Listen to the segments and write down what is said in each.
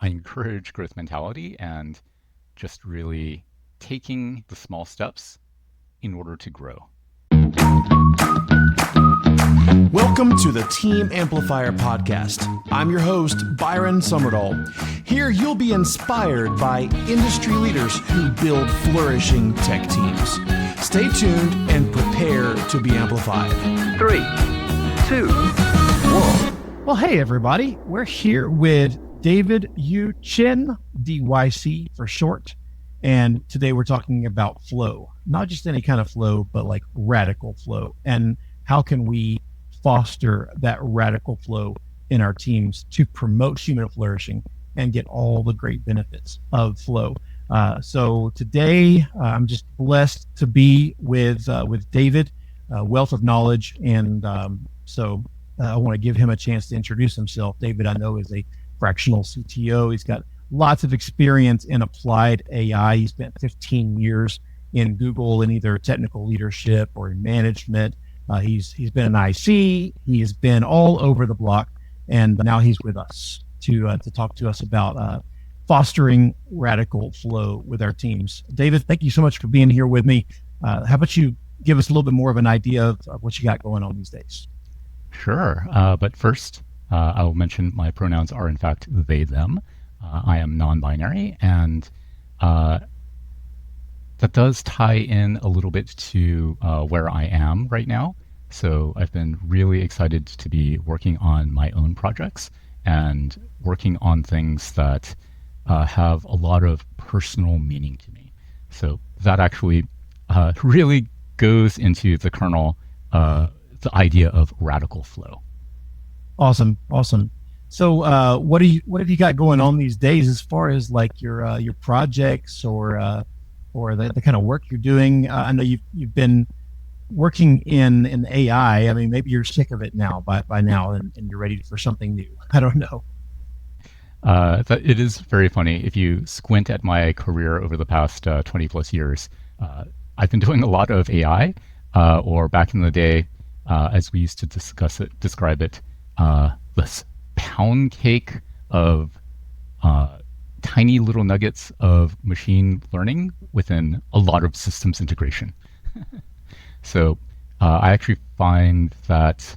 encourage growth mentality and just really taking the small steps in order to grow. Welcome to the Team Amplifier podcast. I'm your host, Byron Summerdahl. Here you'll be inspired by industry leaders who build flourishing tech teams. Stay tuned and prepare to be amplified. 3, 2, 1. Well, hey, everybody. We're here with David Yu Chen, DYC for short. And today we're talking about flow, not just any kind of flow, but like radical flow. And how can we foster that radical flow in our teams to promote human flourishing and get all the great benefits of flow. So today I'm just blessed to be with David, wealth of knowledge. And so I want to give him a chance to introduce himself. David, I know, is a fractional CTO. He's got lots of experience in applied AI. He spent 15 years in Google in either technical leadership or in management. He's been an IC. He has been all over the block, and now he's with us to talk to us about fostering radical flow with our teams. David, thank you so much for being here with me. How about you give us a little bit more of an idea of what you got going on these days? Sure, but first I will mention my pronouns are in fact they, them. I am non-binary, and that does tie in a little bit to where I am right now. So I've been really excited to be working on my own projects and working on things that have a lot of personal meaning to me. So that actually really goes into the kernel, the idea of radical flow. Awesome. So what have you got going on these days as far as like your projects or the kind of work you're doing? I know you've been working in AI. I mean, maybe you're sick of it now by now and you're ready for something new. I don't know. It is very funny. If you squint at my career over the past 20 plus years, I've been doing a lot of AI, or back in the day, as we used to describe it, this pound cake of tiny little nuggets of machine learning within a lot of systems integration. So I actually find that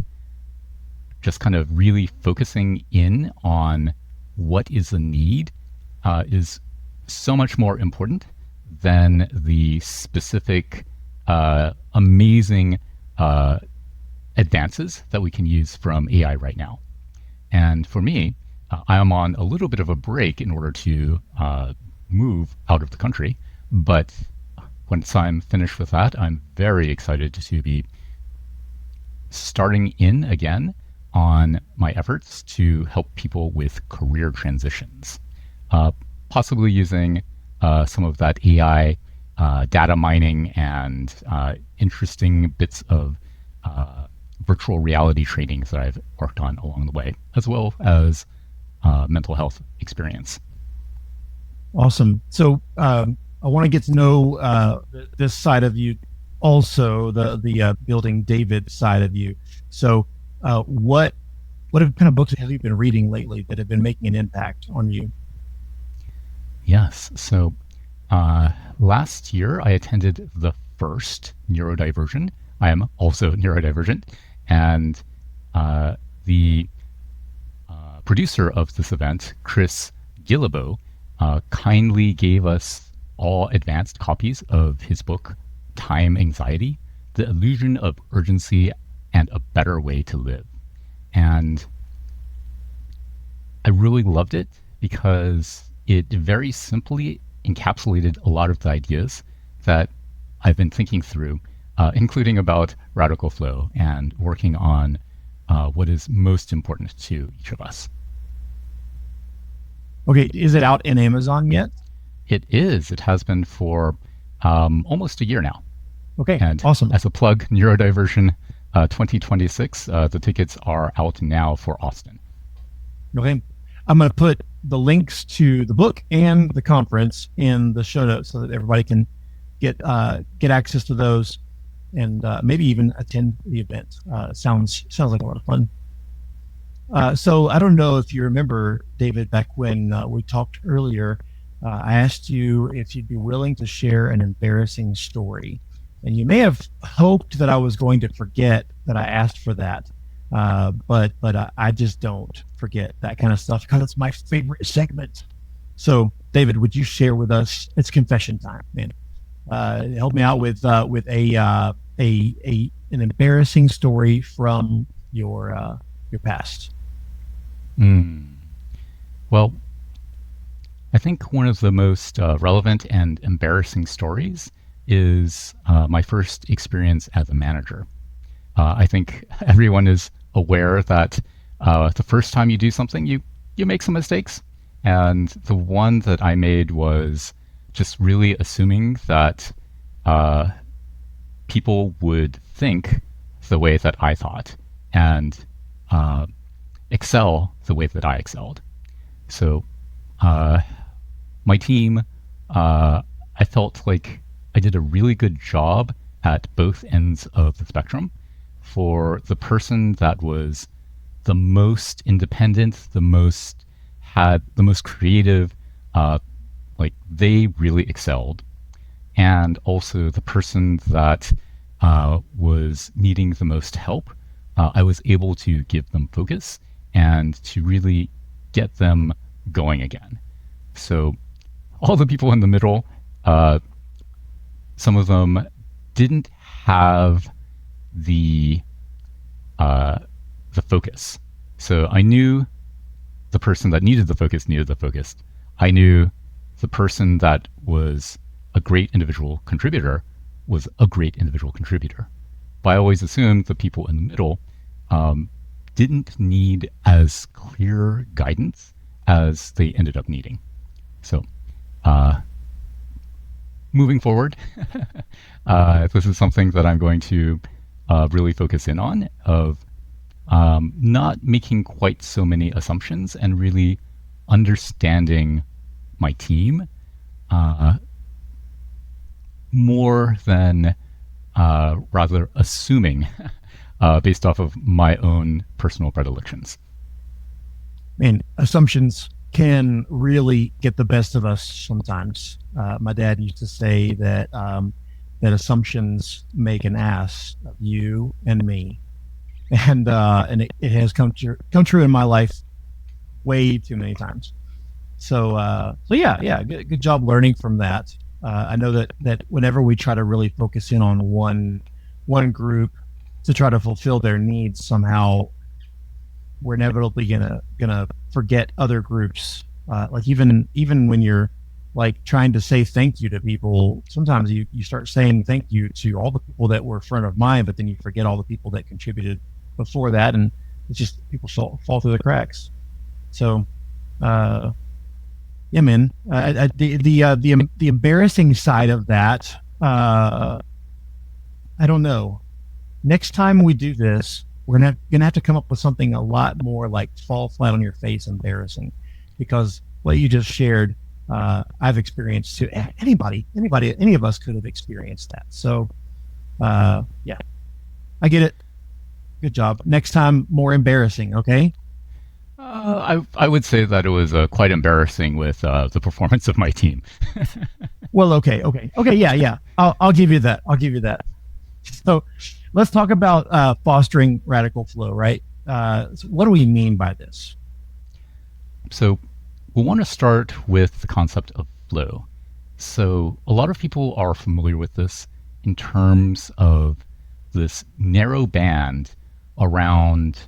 just kind of really focusing in on what is the need is so much more important than the specific amazing advances that we can use from AI right now. And for me, I am on a little bit of a break in order to move out of the country. But once I'm finished with that, I'm very excited to be starting in again on my efforts to help people with career transitions, possibly using some of that AI data mining and interesting bits of virtual reality trainings that I've worked on along the way, as well as mental health experience. Awesome. So I want to get to know this side of you, also the building David side of you. So what kind of books have you been reading lately that have been making an impact on you? Yes. So last year I attended the first Neurodivergent. I am also neurodivergent, and the producer of this event, Chris Guillebeau, kindly gave us all advanced copies of his book, Time Anxiety, The Illusion of Urgency and a Better Way to Live. And I really loved it because it very simply encapsulated a lot of the ideas that I've been thinking through, including about radical flow and working on what is most important to each of us. Okay, is it out in Amazon yet? It is. It has been for almost a year now. Okay, and awesome. As a plug, Neurodiversion 2026, the tickets are out now for Austin. Okay, I'm going to put the links to the book and the conference in the show notes so that everybody can get access to those and maybe even attend the event. Sounds like a lot of fun. So I don't know if you remember, David, back when we talked earlier, I asked you if you'd be willing to share an embarrassing story. And you may have hoped that I was going to forget that I asked for that. But I just don't forget that kind of stuff because it's my favorite segment. So, David, would you share with us? It's confession time, man. Help me out with an embarrassing story from your past. Mm. Well, I think one of the most relevant and embarrassing stories is my first experience as a manager. I think everyone is aware that the first time you do something, you make some mistakes. And the one that I made was just really assuming that uh, people would think the way that I thought and uh, excel the way that I excelled. So uh, my team, I felt like I did a really good job at both ends of the spectrum. For the person that was the most independent, had the most creative, like they really excelled. And also the person that was needing the most help, I was able to give them focus and to really get them going again. So all the people in the middle, some of them didn't have the uh, the focus. So I knew the person that needed the focus needed the focus. I knew the person that was a great individual contributor was a great individual contributor. But I always assumed the people in the middle didn't need as clear guidance as they ended up needing. So moving forward, this is something that I'm going to really focus in on of not making quite so many assumptions and really understanding my team more than rather assuming based off of my own personal predilections. Man, assumptions can really get the best of us sometimes. My dad used to say that that assumptions make an ass of you and me, and it has come true in my life way too many times. So yeah, good job learning from that. I know that whenever we try to really focus in on one group to try to fulfill their needs, somehow we're inevitably gonna forget other groups. Like even when you're like trying to say thank you to people, sometimes you start saying thank you to all the people that were front of mind, but then you forget all the people that contributed before that, and it's just people fall through the cracks. So, yeah, man, the embarrassing side of that, I don't know. Next time we do this, we're gonna have to come up with something a lot more like fall flat on your face embarrassing, because what you just shared, I've experienced too. Anybody, any of us could have experienced that. So, yeah, I get it. Good job. Next time, more embarrassing. Okay. I would say that it was quite embarrassing with the performance of my team. Well, okay. Yeah. I'll give you that. So, let's talk about fostering radical flow. Right. So what do we mean by this? So we want to start with the concept of flow. So a lot of people are familiar with this in terms of this narrow band around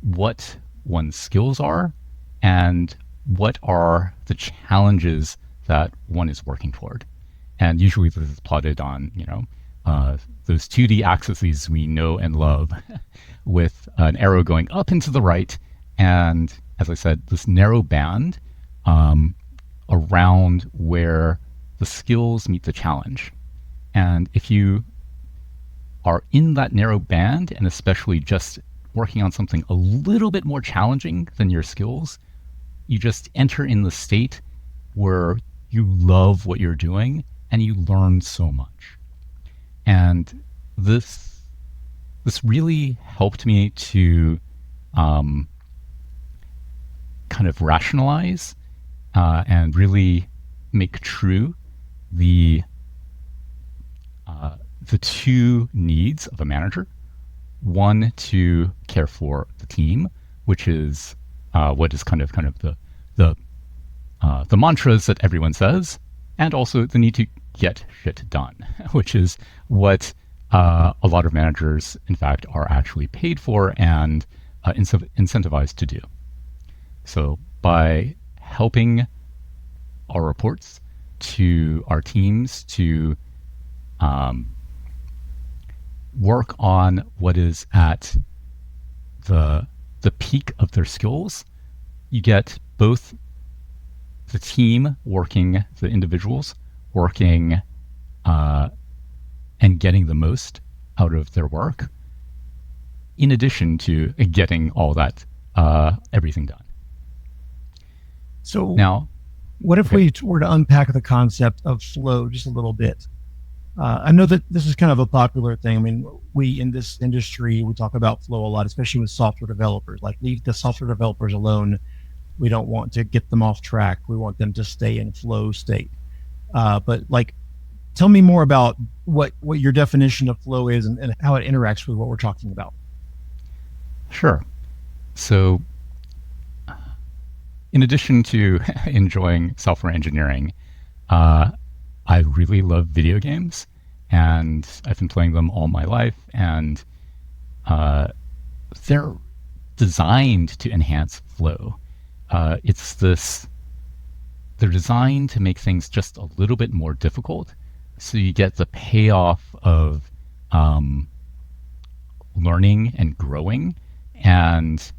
what one's skills are and what are the challenges that one is working toward. And usually this is plotted on, those 2D axes we know and love with an arrow going up and to the right. And as I said, this narrow band around where the skills meet the challenge. And if you are in that narrow band, and especially just working on something a little bit more challenging than your skills, you just enter in the state where you love what you're doing and you learn so much. And this really helped me to kind of rationalize and really make true the two needs of a manager. One, to care for the team, which is what is kind of the mantras that everyone says, and also the need to get shit done, which is what a lot of managers, in fact, are actually paid for and incentivized to do. So by helping our reports to our teams to work on what is at the peak of their skills, you get both the team working, the individuals working, and getting the most out of their work, in addition to getting all that everything done. So now, what if we were to unpack the concept of flow just a little bit? I know that this is kind of a popular thing. I mean, we in this industry, we talk about flow a lot, especially with software developers. Like, leave the software developers alone. We don't want to get them off track. We want them to stay in flow state. But like, tell me more about what your definition of flow is and how it interacts with what we're talking about. Sure. So, in addition to enjoying software engineering, I really love video games, and I've been playing them all my life, and they're designed to enhance flow. They're designed to make things just a little bit more difficult, so you get the payoff of learning and growing and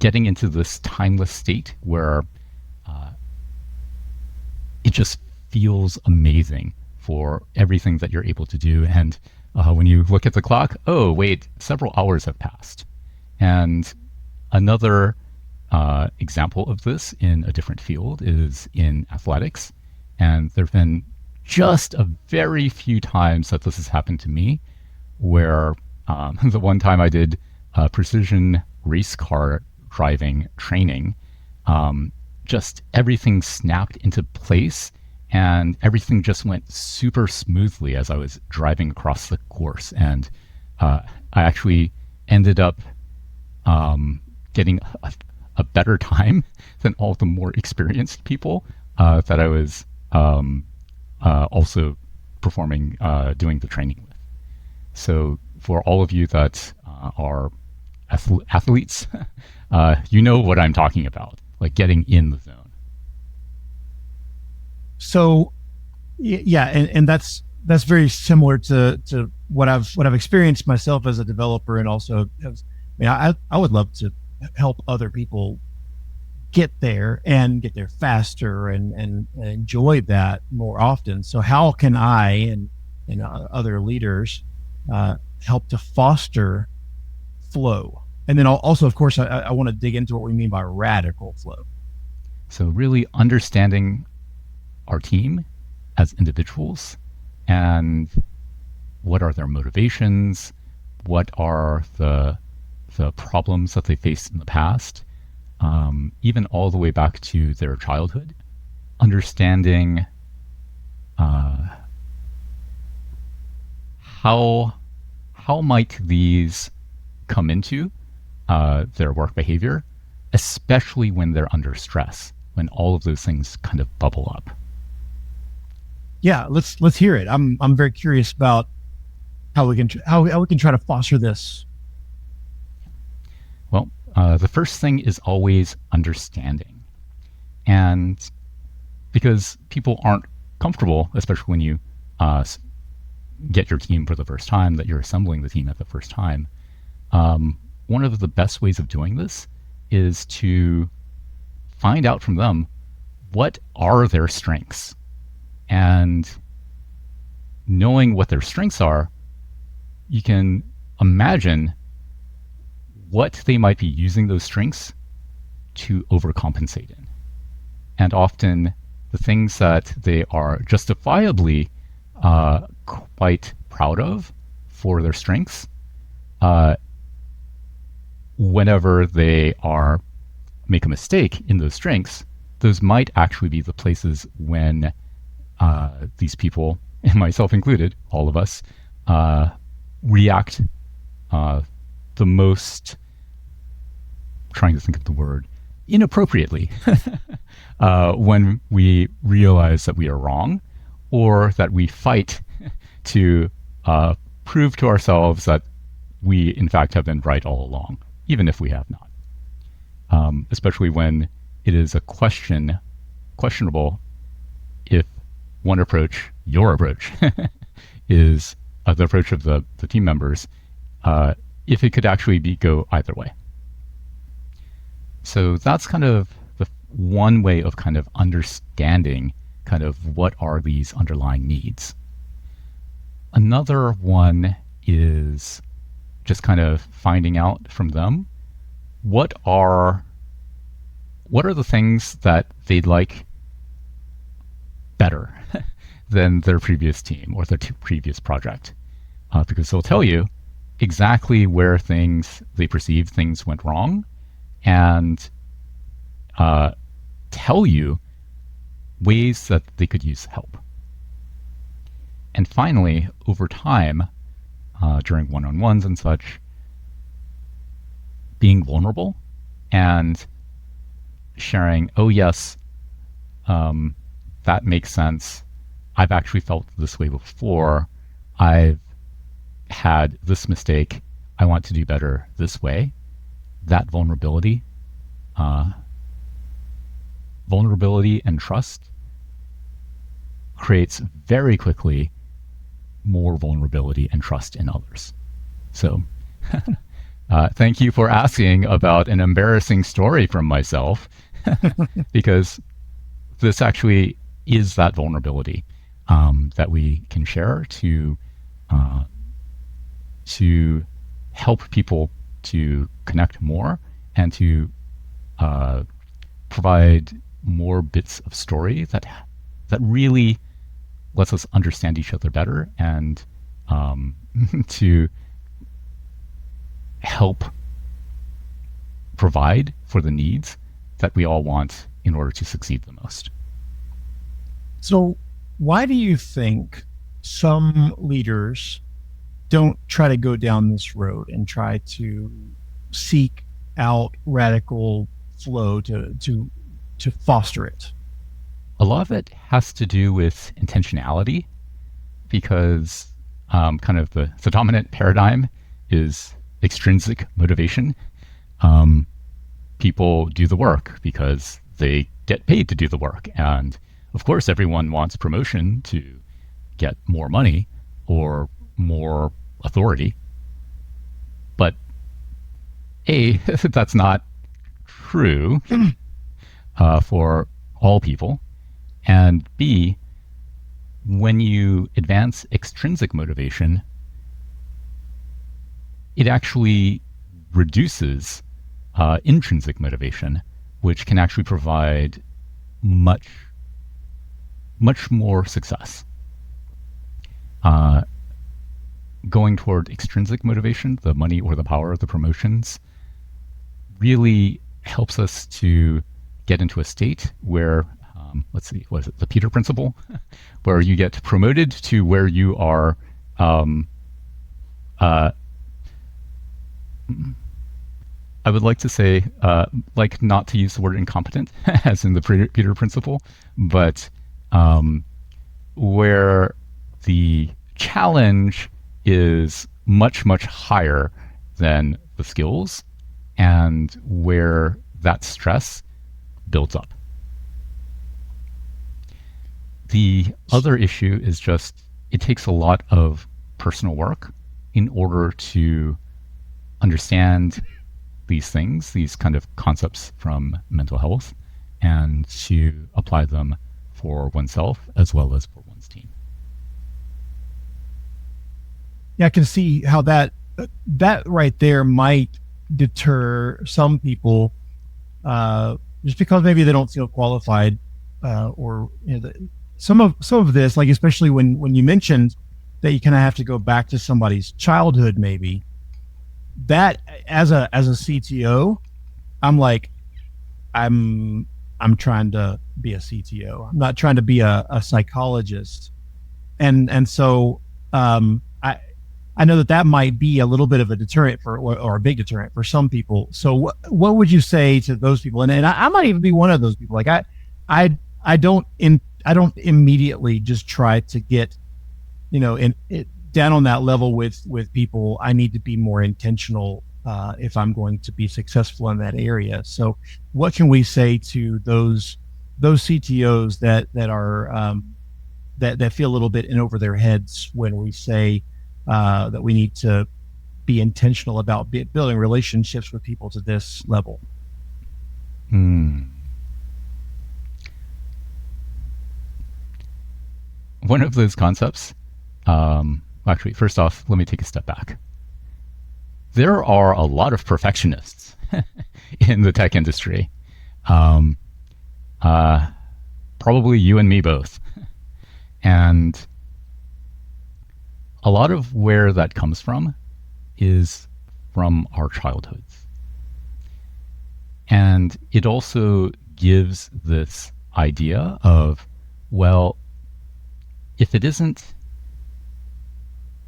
getting into this timeless state where it just feels amazing for everything that you're able to do. And when you look at the clock, oh, wait, several hours have passed. And another example of this in a different field is in athletics. And there have been just a very few times that this has happened to me, where the one time I did precision race car driving training, just everything snapped into place and everything just went super smoothly as I was driving across the course. And I actually ended up getting a better time than all the more experienced people that I was also performing, doing the training with. So for all of you that are athletes, you know what I'm talking about, like getting in the zone. So, yeah, and that's very similar to what I've experienced myself as a developer, and also, I would love to help other people get there and get there faster and enjoy that more often. So how can I and other leaders help to foster flow? And then also, of course, I want to dig into what we mean by radical flow. So really understanding our team as individuals and what are their motivations, what are the problems that they faced in the past, even all the way back to their childhood, understanding how might these come into their work behavior, especially when they're under stress, when all of those things kind of bubble up. Yeah, let's hear it. I'm very curious about how we can try to foster this. Well, the first thing is always understanding, and because people aren't comfortable, especially when you get your team for the first time, that you're assembling the team at the first time. One of the best ways of doing this is to find out from them what are their strengths. And knowing what their strengths are, you can imagine what they might be using those strengths to overcompensate in. And often the things that they are justifiably quite proud of for their strengths, whenever they are make a mistake in those strengths, those might actually be the places when these people, and myself included, all of us, react the most, trying to think of the word, inappropriately when we realize that we are wrong, or that we fight to prove to ourselves that we in fact have been right all along, even if we have not. Especially when it is questionable if one approach, your approach, is the approach of the team members, if it could actually go either way. So that's kind of the one way of kind of understanding kind of what are these underlying needs. Another one is just kind of finding out from them what are the things that they'd like better than their previous team or their previous project, because they'll tell you exactly where they perceive things went wrong, and tell you ways that they could use help. And finally, over time, during one-on-ones and such, being vulnerable and sharing, oh yes, that makes sense. I've actually felt this way before. I've had this mistake. I want to do better this way. That vulnerability and trust creates very quickly more vulnerability and trust in others. So thank you for asking about an embarrassing story from myself, because this actually is that vulnerability that we can share to help people to connect more and to provide more bits of story that really lets us understand each other better, and to help provide for the needs that we all want in order to succeed the most. So why do you think some leaders don't try to go down this road and try to seek out radical flow to foster it? A lot of it has to do with intentionality, because kind of the dominant paradigm is extrinsic motivation. People do the work because they get paid to do the work. And of course, everyone wants promotion to get more money or more authority. But A, that's not true for all people. And B, when you advance extrinsic motivation, it actually reduces intrinsic motivation, which can actually provide much more success. Going toward extrinsic motivation, the money or the power of the promotions, really helps us to get into a state where, let's see, was it the Peter Principle, where you get promoted to where you are, I would like to say, like not to use the word incompetent, as in the Peter Principle, but where the challenge is much, much higher than the skills, and where that stress builds up. The other issue is just, it takes a lot of personal work in order to understand these things, these kind of concepts from mental health, and to apply them for oneself as well as for one's team. Yeah, I can see how that right there might deter some people, just because maybe they don't feel qualified, or some of this, like especially when you mentioned that you kind of have to go back to somebody's childhood, maybe that as a CTO, I'm like, I'm trying to be a CTO. I'm not trying to be a psychologist. And so I know that might be a little bit of a deterrent or a big deterrent for some people. So what would you say to those people? And I might even be one of those people. Like I don't immediately just try to get, down on that level with people. I need to be more intentional if I'm going to be successful in that area. So what can we say to those CTOs that are that feel a little bit in over their heads when we say that we need to be intentional about building relationships with people to this level? One of those concepts, actually, first off, let me take a step back. There are a lot of perfectionists in the tech industry. Probably you and me both. And a lot of where that comes from is from our childhoods. And it also gives this idea of, well, if it isn't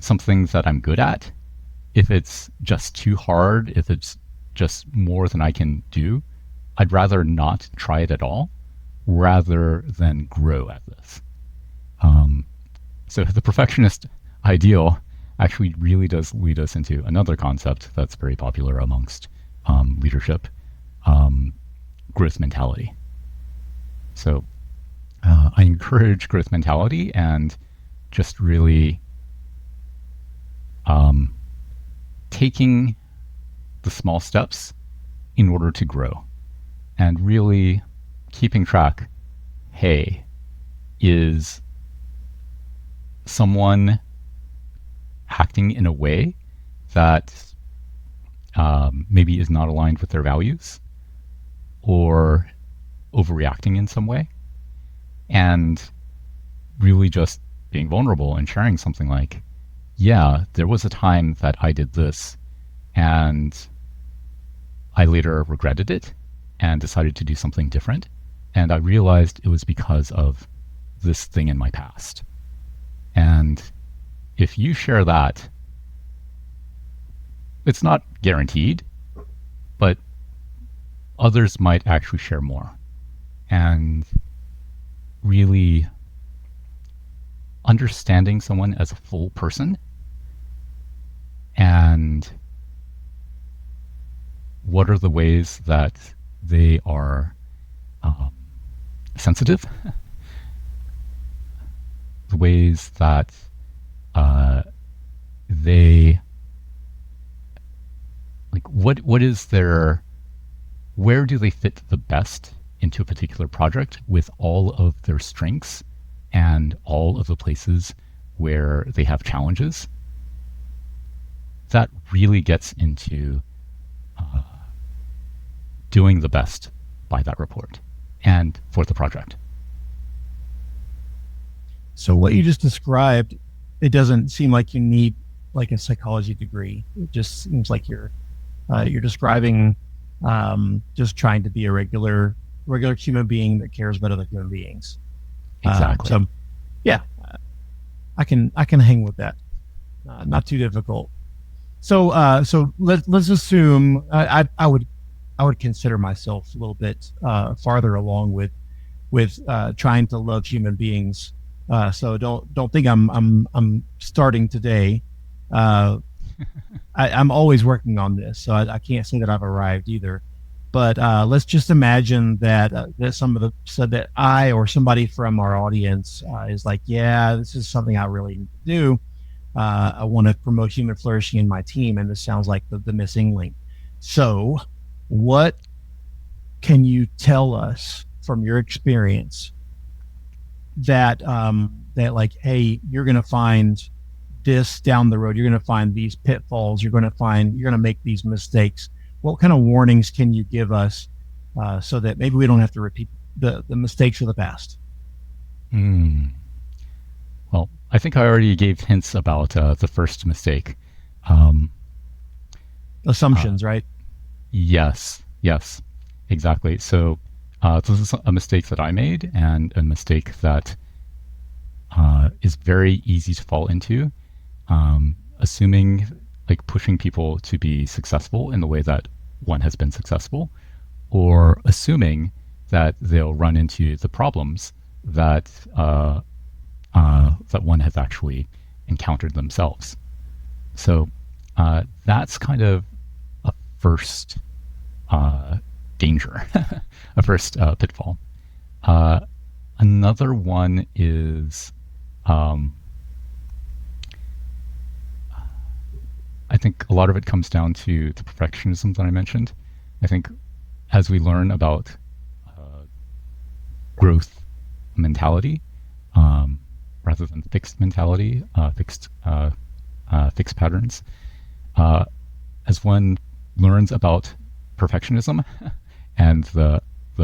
something that I'm good at, if it's just too hard, if it's just more than I can do, I'd rather not try it at all rather than grow at this. So the perfectionist ideal actually really does lead us into another concept that's very popular amongst leadership, growth mentality. So I encourage growth mentality and just really taking the small steps in order to grow and really keeping track. Hey, is someone acting in a way that maybe is not aligned with their values or overreacting in some way? And really just being vulnerable and sharing something like, yeah, there was a time that I did this and I later regretted it and decided to do something different. And I realized it was because of this thing in my past. And if you share that, it's not guaranteed, but others might actually share more. And really understanding someone as a full person and what are the ways that they are sensitive, the ways that they like what is their, where do they fit the best into a particular project with all of their strengths and all of the places where they have challenges. That really gets into doing the best by that report and for the project. So what you just described, it doesn't seem like you need like a psychology degree. It just seems like you're describing just trying to be a regular human being that cares about other human beings. Exactly. So yeah, I can hang with that. Not too difficult. So let's assume I would consider myself a little bit farther along with trying to love human beings. So don't think I'm starting today. I'm always working on this, so I can't say that I've arrived either. But let's just imagine that said that I or somebody from our audience is like, yeah, this is something I really need to do. I want to promote human flourishing in my team, and this sounds like the missing link. So, what can you tell us from your experience that like, hey, you're going to find this down the road. You're going to find these pitfalls. You're going to make these mistakes. What kind of warnings can you give us so that maybe we don't have to repeat the mistakes of the past? Well, I think I already gave hints about the first mistake. Assumptions, right? Yes. exactly. So this is a mistake that I made, and a mistake that is very easy to fall into. Assuming, like pushing people to be successful in the way that one has been successful, or assuming that they'll run into the problems that that one has actually encountered themselves. So that's kind of a first danger, a first pitfall. Another one is, I think a lot of it comes down to the perfectionism that I mentioned. I think as we learn about growth mentality, rather than fixed mentality, fixed patterns, as one learns about perfectionism and the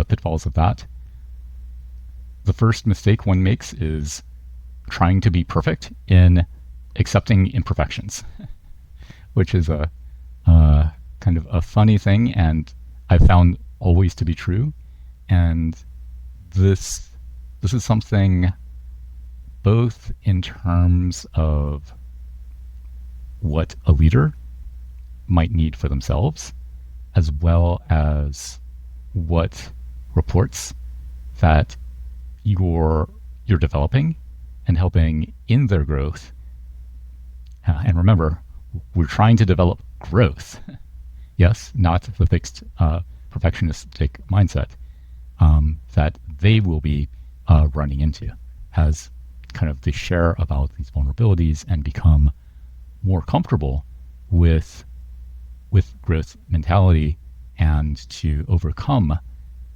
pitfalls of that, the first mistake one makes is trying to be perfect in accepting imperfections, which is a kind of a funny thing, and I found always to be true. And this is something both in terms of what a leader might need for themselves, as well as what reports that you're developing and helping in their growth. And remember, we're trying to develop growth. Yes, not the fixed perfectionistic mindset that they will be running into as kind of they share about these vulnerabilities and become more comfortable with growth mentality and to overcome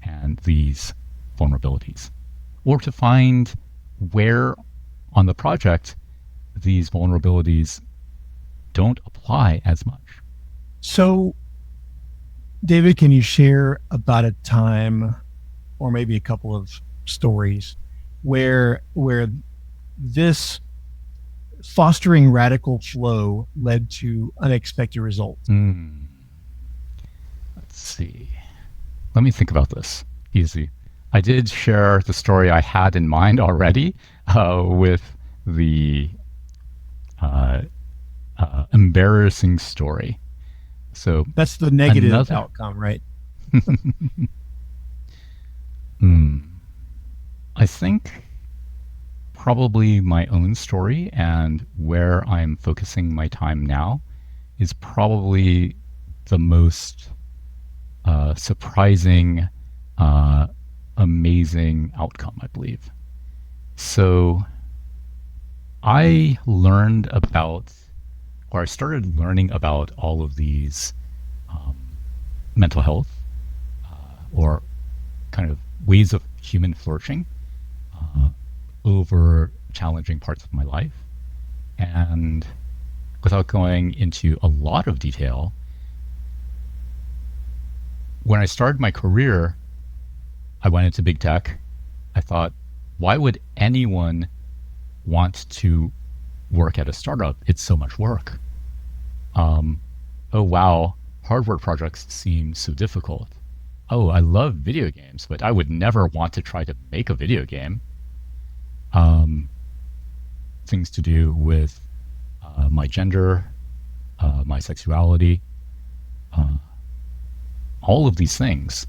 and these vulnerabilities, or to find where on the project these vulnerabilities don't apply as much. So, David, can you share about a time, or maybe a couple of stories, where this fostering radical flow led to unexpected results? Let's see. Let me think about this. Easy. I did share the story I had in mind already with the embarrassing story. So that's the negative outcome, right? I think probably my own story and where I'm focusing my time now is probably the most surprising, amazing outcome, I believe. So I learned about, or I started learning about all of these mental health or kind of ways of human flourishing over challenging parts of my life. And without going into a lot of detail, when I started my career, I went into big tech. I thought, why would anyone want to work at a startup? It's so much work. Oh, wow, hardware projects seem so difficult. Oh, I love video games, but I would never want to try to make a video game. Things to do with my gender, my sexuality, all of these things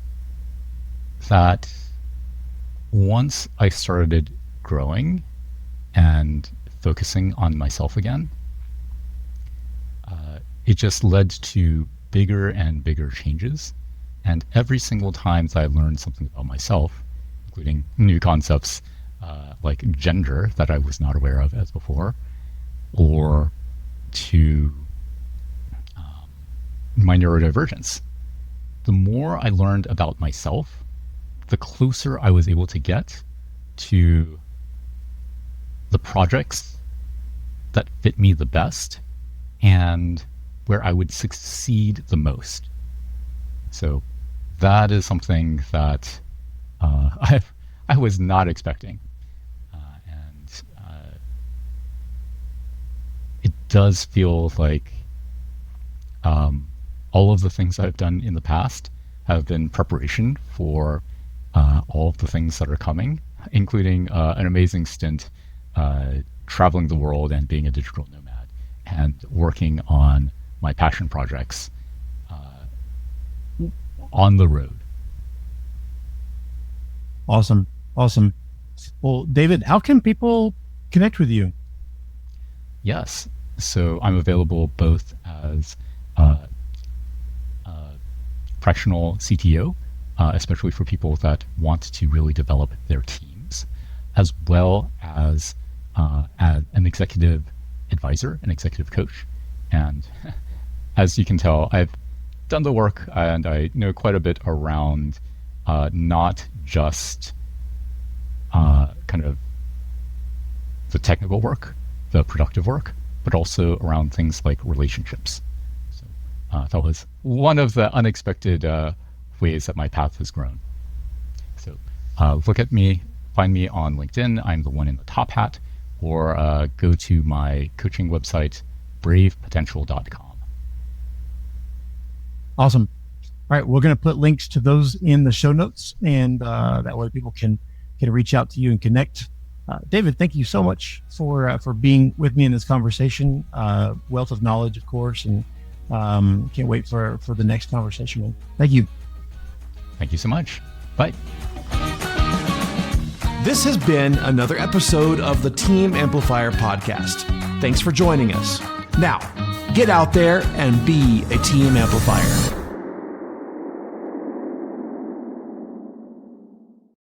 that once I started growing and focusing on myself again, it just led to bigger and bigger changes. And every single time that I learned something about myself, including new concepts like gender that I was not aware of as before, or to my neurodivergence, the more I learned about myself, the closer I was able to get to the projects that fit me the best and where I would succeed the most. So that is something that I was not expecting. And it does feel like all of the things I've done in the past have been preparation for all of the things that are coming, including an amazing stint traveling the world and being a digital nomad and working on my passion projects on the road. Awesome. Well, David, how can people connect with you? Yes. So I'm available both as a fractional CTO, especially for people that want to really develop their teams, as well as an executive advisor, an executive coach. And as you can tell, I've done the work and I know quite a bit around not just kind of the technical work, the productive work, but also around things like relationships. So that was one of the unexpected ways that my path has grown. So look at me, find me on LinkedIn. I'm the one in the top hat, or go to my coaching website, bravepotential.com. Awesome. All right, we're going to put links to those in the show notes, and that way people can reach out to you and connect. David, thank you so much for being with me in this conversation. Wealth of knowledge, of course, and can't wait for the next conversation, man. Thank you. Thank you so much. Bye. This has been another episode of the Team Amplifier podcast. Thanks for joining us. Now, get out there and be a team amplifier.